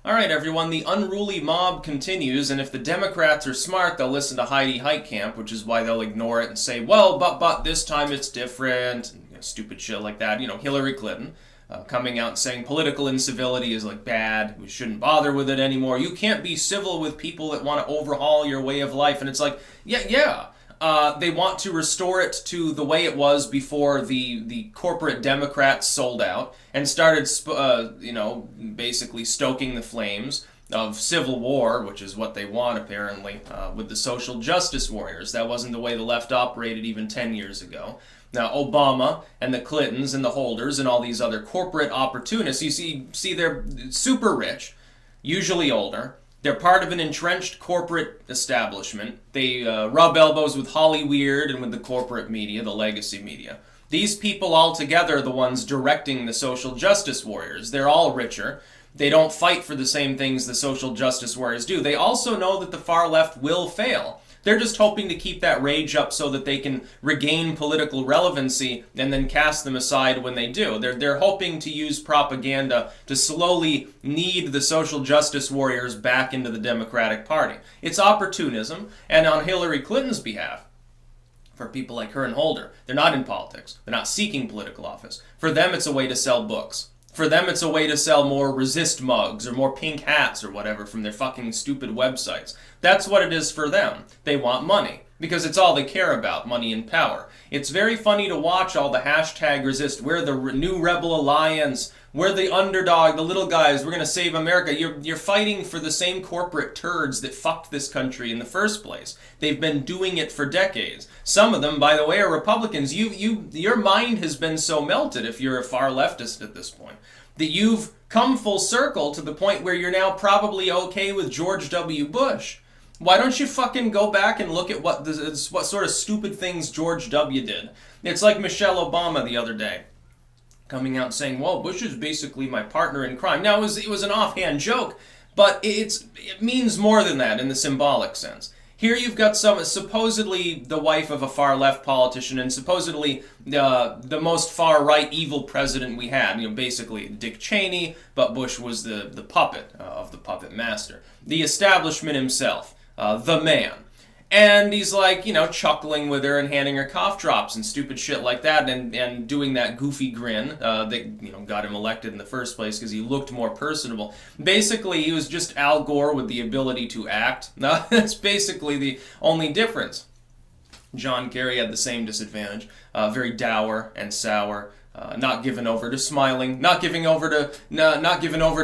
All right, everyone, the unruly mob continues, and if the Democrats are smart, they'll listen to Heitkamp, which is why they'll ignore it and say, well, but this time it's different, and, stupid shit like that. Hillary Clinton coming out and saying political incivility is bad, we shouldn't bother with it anymore. You can't be civil with people that want to overhaul your way of life, and it's like, yeah. They want to restore it to the way it was before the corporate Democrats sold out and started, basically stoking the flames of civil war, which is what they want apparently, with the social justice warriors. That wasn't the way the left operated even 10 years ago. Now, Obama and the Clintons and the Holders and all these other corporate opportunists, you see they're super rich, usually older. They're part of an entrenched corporate establishment. They rub elbows with Hollyweird and with the corporate media, the legacy media. These people all together are the ones directing the social justice warriors. They're all richer. They don't fight for the same things the social justice warriors do. They also know that the far left will fail. They're just hoping to keep that rage up so that they can regain political relevancy and then cast them aside when they do. They're hoping to use propaganda to slowly knead the social justice warriors back into the Democratic Party. It's opportunism, and on Hillary Clinton's behalf, for people like her and Holder, they're not in politics. They're not seeking political office. For them, it's a way to sell books. For them, it's a way to sell more resist mugs or more pink hats or whatever from their fucking stupid websites. That's what it is for them. They want money because it's all they care about, money and power. It's very funny to watch all the hashtag resist. We're the new rebel alliance. We're the underdog, the little guys. We're going to save America. You're fighting for the same corporate turds that fucked this country in the first place. They've been doing it for decades. Some of them, by the way, are Republicans. Your mind has been so melted, if you're a far leftist at this point, that you've come full circle to the point where you're now probably okay with George W. Bush. Why don't you fucking go back and look at what sort of stupid things George W. did? It's like Michelle Obama the other day, coming out and saying, well, Bush is basically my partner in crime. Now, it was an offhand joke, but it means more than that in the symbolic sense. Here you've got supposedly the wife of a far-left politician and supposedly the most far-right evil president we had. Basically Dick Cheney, but Bush was the puppet of the puppet master. The establishment himself, the man. And he's chuckling with her and handing her cough drops and stupid shit like that and doing that goofy grin that, got him elected in the first place because he looked more personable. Basically, he was just Al Gore with the ability to act. That's basically the only difference. John Kerry had the same disadvantage. Very dour and sour. Not given over to smiling, not given over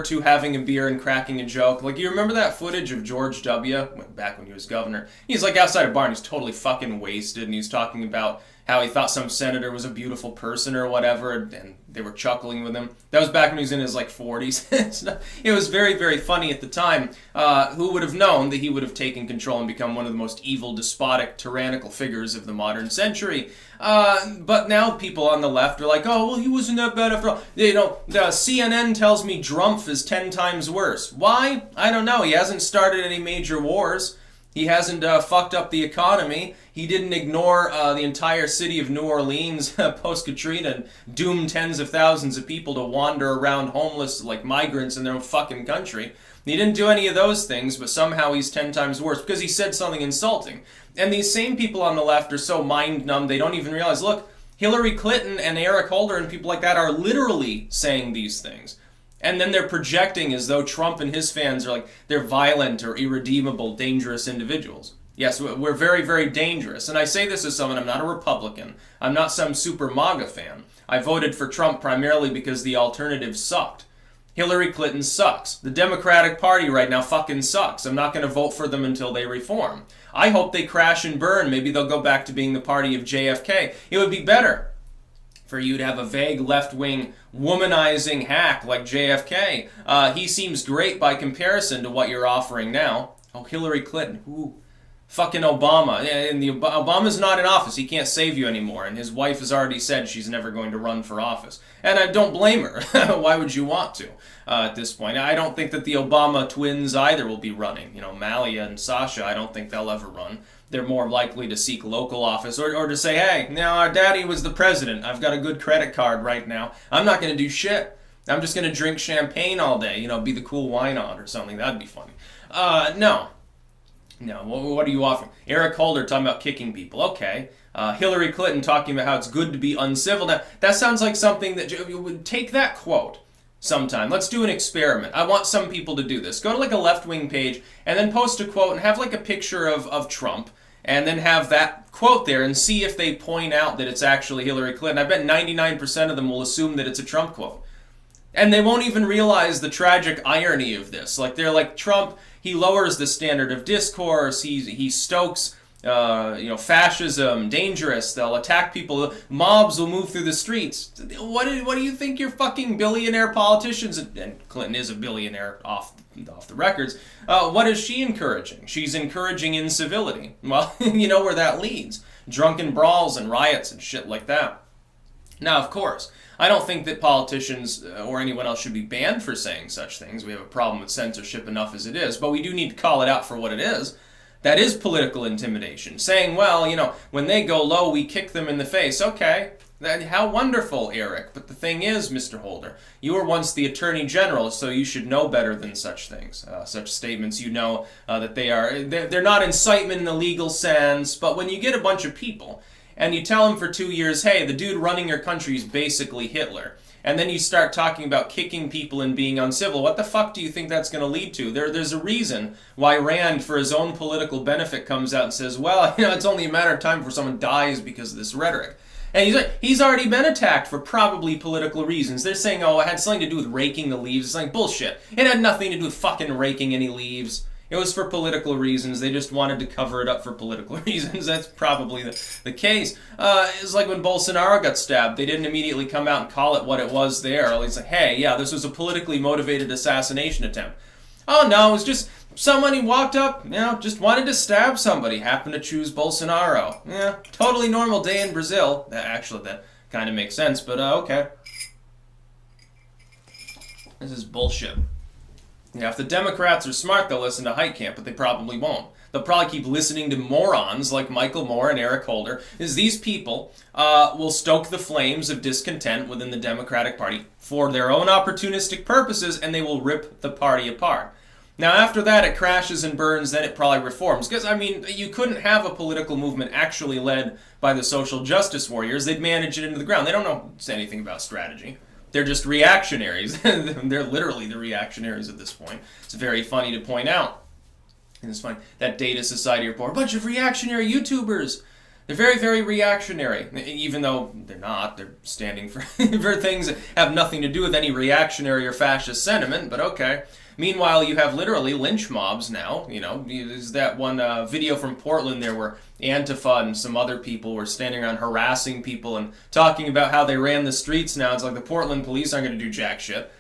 to having a beer and cracking a joke. You remember that footage of George W. back when he was governor? He's outside a bar and he's totally fucking wasted, and he's talking about how he thought some senator was a beautiful person or whatever, and they were chuckling with him. That was back when he was in his 40s. It was very, very funny at the time. Who would have known that he would have taken control and become one of the most evil, despotic, tyrannical figures of the modern century? But now people on the left are like, oh, well, he wasn't that bad after all. The CNN tells me Drumpf is 10 times worse. Why? I don't know. He hasn't started any major wars. He hasn't fucked up the economy. He didn't ignore the entire city of New Orleans post-Katrina and doom tens of thousands of people to wander around homeless like migrants in their own fucking country. He didn't do any of those things, but somehow he's 10 times worse because he said something insulting. And these same people on the left are so mind-numb they don't even realize, look, Hillary Clinton and Eric Holder and people like that are literally saying these things. And then they're projecting as though Trump and his fans are they're violent or irredeemable, dangerous individuals. Yes, we're very, very dangerous. And I say this as someone, I'm not a Republican. I'm not some super MAGA fan. I voted for Trump primarily because the alternative sucked. Hillary Clinton sucks. The Democratic Party right now fucking sucks. I'm not going to vote for them until they reform. I hope they crash and burn. Maybe they'll go back to being the party of JFK. It would be better for you to have a vague left-wing womanizing hack like JFK. He seems great by comparison to what you're offering now. Oh, Hillary Clinton. Ooh. Fucking Obama. And Obama's not in office. He can't save you anymore. And his wife has already said she's never going to run for office. And I don't blame her. Why would you want to at this point? I don't think that the Obama twins either will be running. Malia and Sasha, I don't think they'll ever run. They're more likely to seek local office or to say, hey, now our daddy was the president. I've got a good credit card right now. I'm not going to do shit. I'm just going to drink champagne all day, be the cool wine on or something. That'd be funny. No. No, what are you offering? Eric Holder talking about kicking people. Okay. Hillary Clinton talking about how it's good to be uncivil. Now, that sounds like something that you would take that quote sometime. Let's do an experiment. I want some people to do this. Go to like a left-wing page and then post a quote and have like a picture of Trump and then have that quote there and see if they point out that it's actually Hillary Clinton. I bet 99% of them will assume that it's a Trump quote. And they won't even realize the tragic irony of this. Like, they're like, Trump, he lowers the standard of discourse, he stokes, fascism, dangerous, they'll attack people, mobs will move through the streets. What do you think your fucking billionaire politicians, and Clinton is a billionaire off the records, what is she encouraging? She's encouraging incivility. Well, you know where that leads. Drunken brawls and riots and shit like that. Now, of course, I don't think that politicians or anyone else should be banned for saying such things. We have a problem with censorship enough as it is, but we do need to call it out for what it is. That is political intimidation. Saying, well, when they go low, we kick them in the face. Okay, how wonderful, Eric. But the thing is, Mr. Holder, you were once the Attorney General, so you should know better than such things. Such statements, that they're not incitement in the legal sense, but when you get a bunch of people and you tell them for 2 years, hey, the dude running your country is basically Hitler, and then you start talking about kicking people and being uncivil, what the fuck do you think that's going to lead to? There's a reason why Rand, for his own political benefit, comes out and says, well, it's only a matter of time before someone dies because of this rhetoric. And he's already been attacked for probably political reasons. They're saying, oh, it had something to do with raking the leaves. It's like, bullshit. It had nothing to do with fucking raking any leaves. It was for political reasons. They just wanted to cover it up for political reasons. That's probably the case. It's like when Bolsonaro got stabbed. They didn't immediately come out and call it what it was there. It's like, hey, yeah, this was a politically motivated assassination attempt. Oh, no, it was just someone who walked up, just wanted to stab somebody. Happened to choose Bolsonaro. Yeah, totally normal day in Brazil. That kind of makes sense, but okay. This is bullshit. Yeah, if the Democrats are smart, they'll listen to Heitkamp, but they probably won't. They'll probably keep listening to morons like Michael Moore and Eric Holder, as these people will stoke the flames of discontent within the Democratic Party for their own opportunistic purposes, and they will rip the party apart. Now, after that, it crashes and burns, then it probably reforms. Because, you couldn't have a political movement actually led by the social justice warriors. They'd manage it into the ground. They don't know anything about strategy. They're just reactionaries. They're literally the reactionaries at this point. It's very funny to point out. And it's funny, that Data Society report, a bunch of reactionary YouTubers. They're very, very reactionary. Even though they're not. They're standing for things that have nothing to do with any reactionary or fascist sentiment, but okay. Meanwhile, you have literally lynch mobs now. There's that one video from Portland there where Antifa and some other people were standing around harassing people and talking about how they ran the streets now. It's like the Portland police aren't going to do jack shit.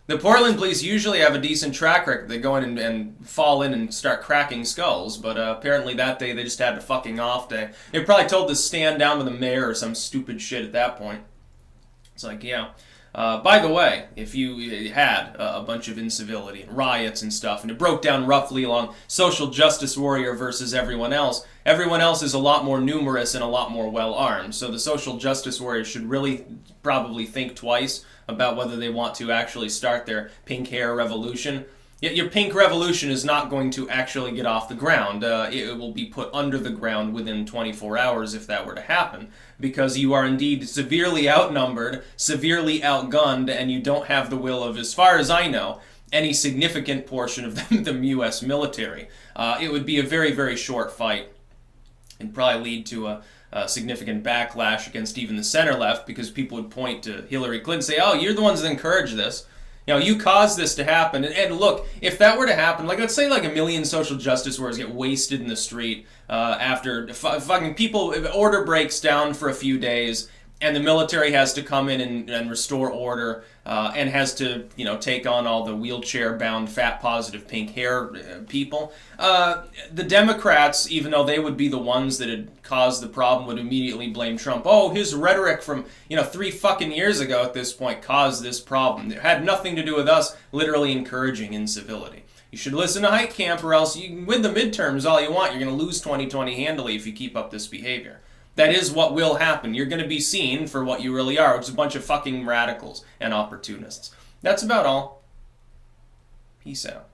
The Portland police usually have a decent track record. They go in and fall in and start cracking skulls, but apparently that day they just had a fucking off day. They probably told to stand down with the mayor or some stupid shit at that point. It's like, yeah. By the way, if you had a bunch of incivility and riots and stuff, and it broke down roughly along social justice warrior versus everyone else is a lot more numerous and a lot more well-armed. So the social justice warriors should really probably think twice about whether they want to actually start their pink hair revolution. Yet your pink revolution is not going to actually get off the ground. It will be put under the ground within 24 hours if that were to happen, because you are indeed severely outnumbered, severely outgunned, and you don't have the will of, as far as I know, any significant portion of the U.S. military. It would be a very, very short fight and probably lead to a significant backlash against even the center-left, because people would point to Hillary Clinton and say, oh, you're the ones that encourage this. You caused this to happen. And look, if that were to happen, like let's say like 1 million social justice warriors get wasted in the street after fucking people, order breaks down for a few days, and the military has to come in and restore order, and has to, take on all the wheelchair-bound, fat-positive, pink hair people. The Democrats, even though they would be the ones that had caused the problem, would immediately blame Trump. Oh, his rhetoric from, 3 fucking years ago at this point caused this problem. It had nothing to do with us literally encouraging incivility. You should listen to Heitkamp, or else you can win the midterms all you want. You're going to lose 2020 handily if you keep up this behavior. That is what will happen. You're going to be seen for what you really are, which is a bunch of fucking radicals and opportunists. That's about all. Peace out.